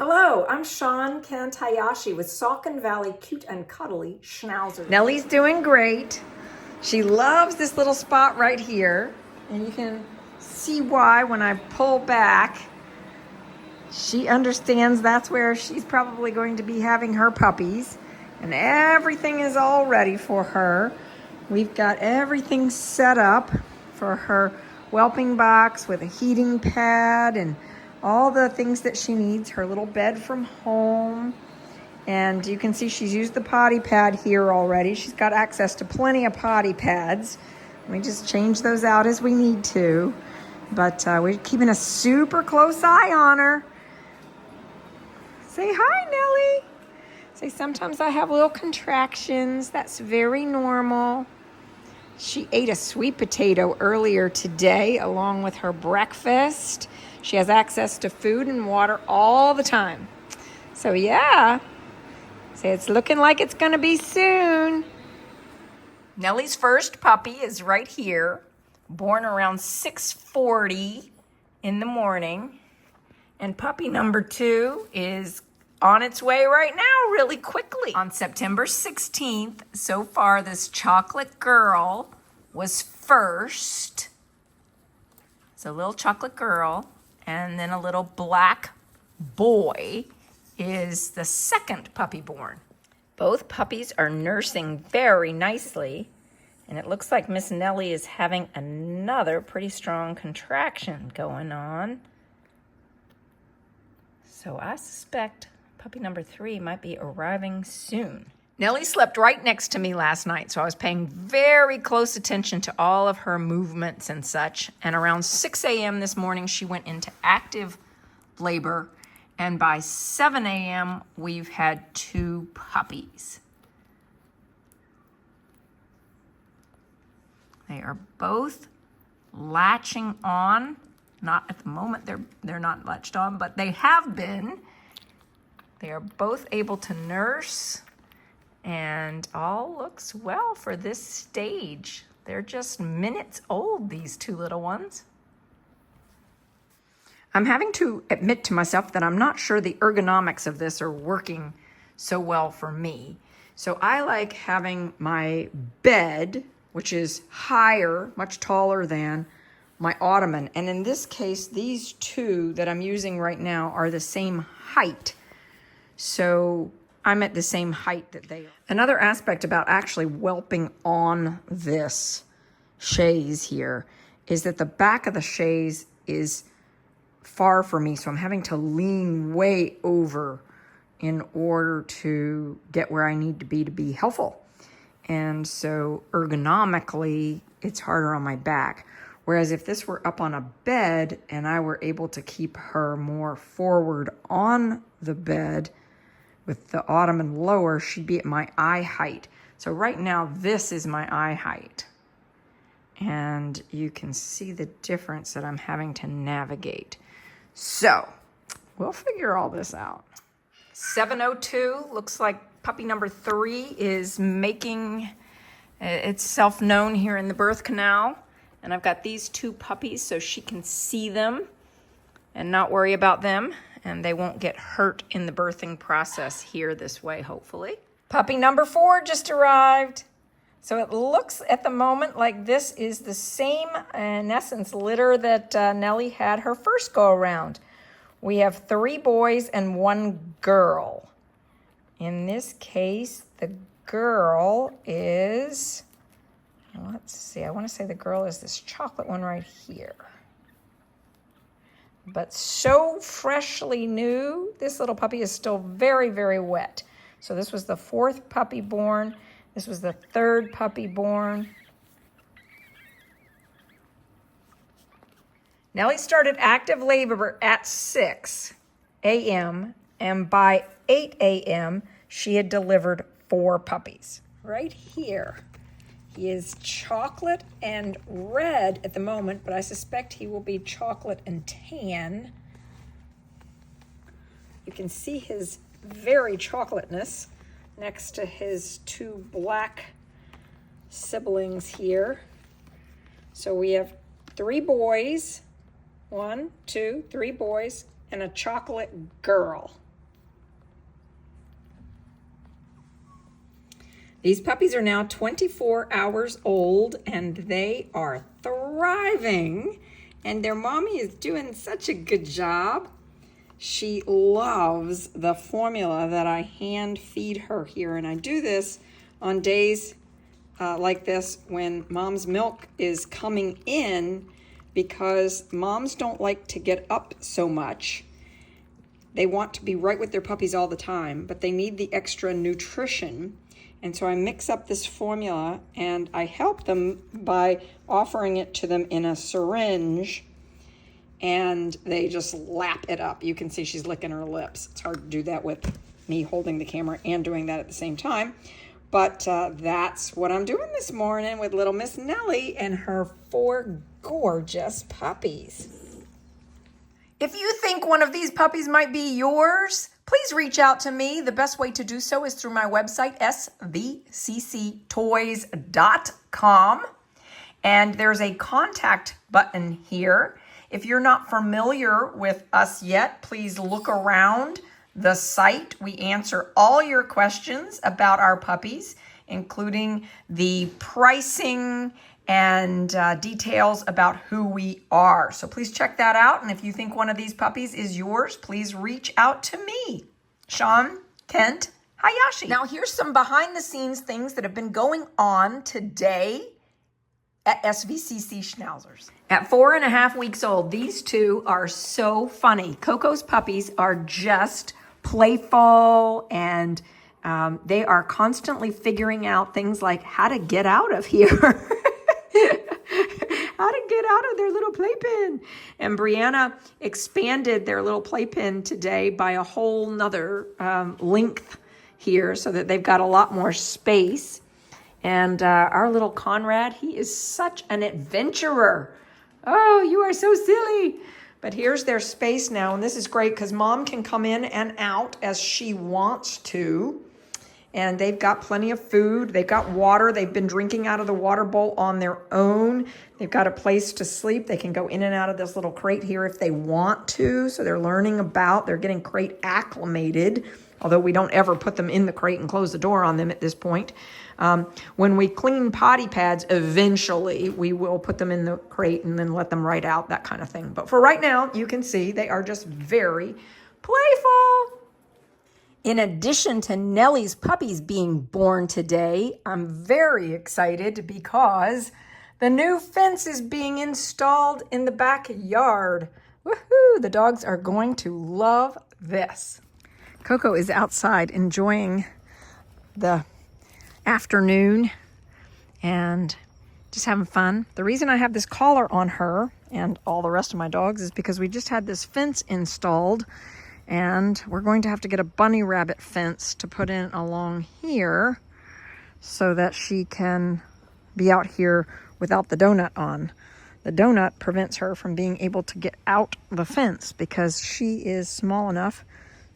Hello, I'm Sean Kantayashi with Saucon Valley Cute and Cuddly Schnauzers. Nellie's doing great. She loves this little spot right here. And you can see why when I pull back. She understands that's where she's probably going to be having her puppies. And everything is all ready for her. We've got everything set up for her whelping box with a heating pad and all the things that she needs, her little bed from home. And you can see she's used the potty pad here already. She's got access to plenty of potty pads. We just change those out as we need to. But we're keeping a super close eye on her. Say hi, Nellie. Say, sometimes I have little contractions. That's very normal. She ate a sweet potato earlier today along with her breakfast. She has access to food and water all the time. So yeah, say it's looking like it's gonna be soon. Nellie's first puppy is right here, born around 6:40 in the morning. And puppy number 2 is on its way right now really quickly. On September 16th, so far this chocolate girl was first. It's a little chocolate girl. And then a little black boy is the second puppy born. Both puppies are nursing very nicely. And it looks like Miss Nellie is having another pretty strong contraction going on. So I suspect puppy number 3 might be arriving soon. Nellie slept right next to me last night, so I was paying very close attention to all of her movements and such. And around 6 a.m. this morning, she went into active labor. And by 7 a.m., we've had 2 puppies. They are both latching on. Not at the moment, they're not latched on, but they have been. They are both able to nurse. And all looks well for this stage. They're just minutes old, these 2 little ones. I'm having to admit to myself that I'm not sure the ergonomics of this are working so well for me. So I like having my bed, which is higher, much taller than my ottoman. And in this case, these 2 that I'm using right now are the same height. So I'm at the same height that they are. Another aspect about actually whelping on this chaise here is that the back of the chaise is far from me, so I'm having to lean way over in order to get where I need to be helpful. And so ergonomically, it's harder on my back. Whereas if this were up on a bed and I were able to keep her more forward on the bed, with the ottoman lower, she'd be at my eye height. So right now, this is my eye height. And you can see the difference that I'm having to navigate. So we'll figure all this out. 7:02, looks like puppy number 3 is making itself known here in the birth canal. And I've got these 2 puppies so she can see them and not worry about them. And they won't get hurt in the birthing process here this way, hopefully. Puppy number 4 just arrived. So it looks at the moment like this is the same, in essence, litter that Nellie had her first go around. We have 3 boys and 1 girl. In this case, the girl is, let's see, I want to say the girl is this chocolate one right here. But so freshly new, this little puppy is still very, very wet. So this was the 4th puppy born. This was the 3rd puppy born. Nellie started active labor at 6 a.m. and by 8 a.m. she had delivered 4 puppies. Right here. He is chocolate and red at the moment, but I suspect he will be chocolate and tan. You can see his very chocolateness next to his 2 black siblings here. So we have 3 boys, 1, 2, 3 boys, and a chocolate girl. These puppies are now 24 hours old and they are thriving. And their mommy is doing such a good job. She loves the formula that I hand feed her here. And I do this on days like this when mom's milk is coming in because moms don't like to get up so much. They want to be right with their puppies all the time, but they need the extra nutrition. And so I mix up this formula and I help them by offering it to them in a syringe, and they just lap it up. You can see she's licking her lips. It's hard to do that with me holding the camera and doing that at the same time. But that's what I'm doing this morning with little Miss Nellie and her 4 gorgeous puppies. If you think one of these puppies might be yours, please reach out to me. The best way to do so is through my website, svcctoys.com. And there's a contact button here. If you're not familiar with us yet, please look around the site. We answer all your questions about our puppies, including the pricing and details about who we are. So please check that out. And if you think one of these puppies is yours, please reach out to me, Sean Kent Hayashi. Now here's some behind the scenes things that have been going on today at SVCC Schnauzers. At 4.5 weeks old, these two are so funny. Coco's puppies are just playful, and they are constantly figuring out things like how to get out of here. How to get out of their little playpen. And Brianna expanded their little playpen today by a whole nother length here so that they've got a lot more space. And our little Conrad, he is such an adventurer. Oh, you are so silly. But here's their space now, and this is great because mom can come in and out as she wants to. And they've got plenty of food. They've got water. They've been drinking out of the water bowl on their own. They've got a place to sleep. They can go in and out of this little crate here if they want to. So they're they're getting crate acclimated, although we don't ever put them in the crate and close the door on them at this point. When we clean potty pads, eventually we will put them in the crate and then let them right out, that kind of thing. But for right now, you can see they are just very playful. In addition to Nellie's puppies being born today, I'm very excited because the new fence is being installed in the backyard. Woohoo! The dogs are going to love this. Coco is outside enjoying the afternoon and just having fun. The reason I have this collar on her and all the rest of my dogs is because we just had this fence installed, and we're going to have to get a bunny rabbit fence to put in along here so that she can be out here without the donut on. The donut prevents her from being able to get out the fence because she is small enough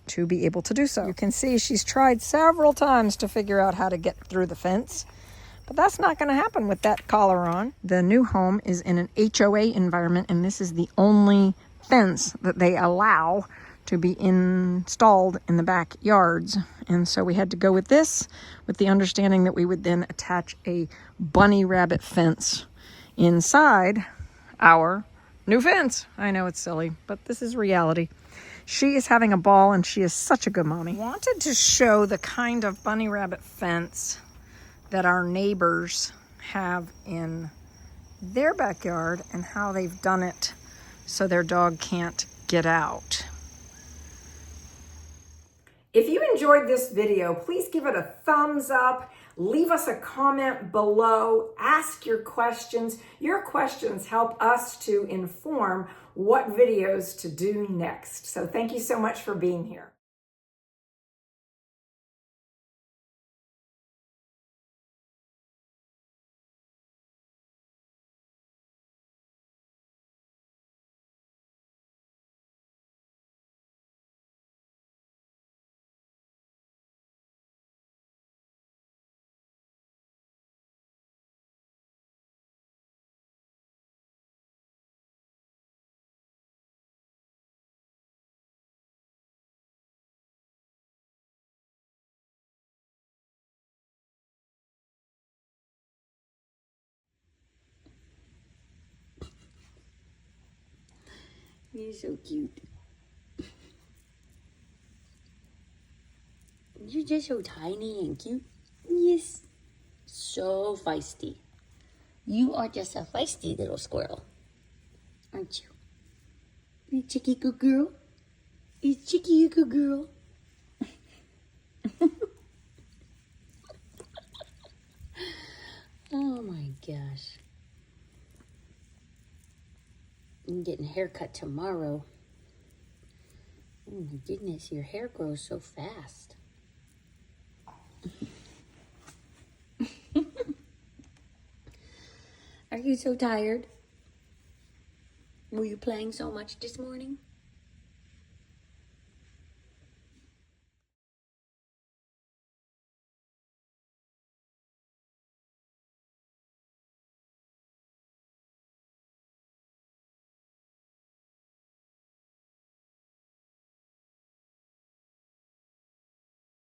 to be able to do so. You can see she's tried several times to figure out how to get through the fence, but that's not going to happen with that collar on. The new home is in an HOA environment, and this is the only fence that they allow to be installed in the backyards. And so we had to go with this, with the understanding that we would then attach a bunny rabbit fence inside our new fence. I know it's silly, but this is reality. She is having a ball, and she is such a good mommy. Wanted to show the kind of bunny rabbit fence that our neighbors have in their backyard and how they've done it so their dog can't get out. If you enjoyed this video, please give it a thumbs up. Leave us a comment below. Ask your questions. Your questions help us to inform what videos to do next. So thank you so much for being here. You're so cute. You're just so tiny and cute. Yes. So feisty. You are just a feisty little squirrel, aren't you? You chicky good girl? You chicky good girl? Oh my gosh. I'm getting a haircut tomorrow. Oh my goodness, your hair grows so fast. Are you so tired? Were you playing so much this morning?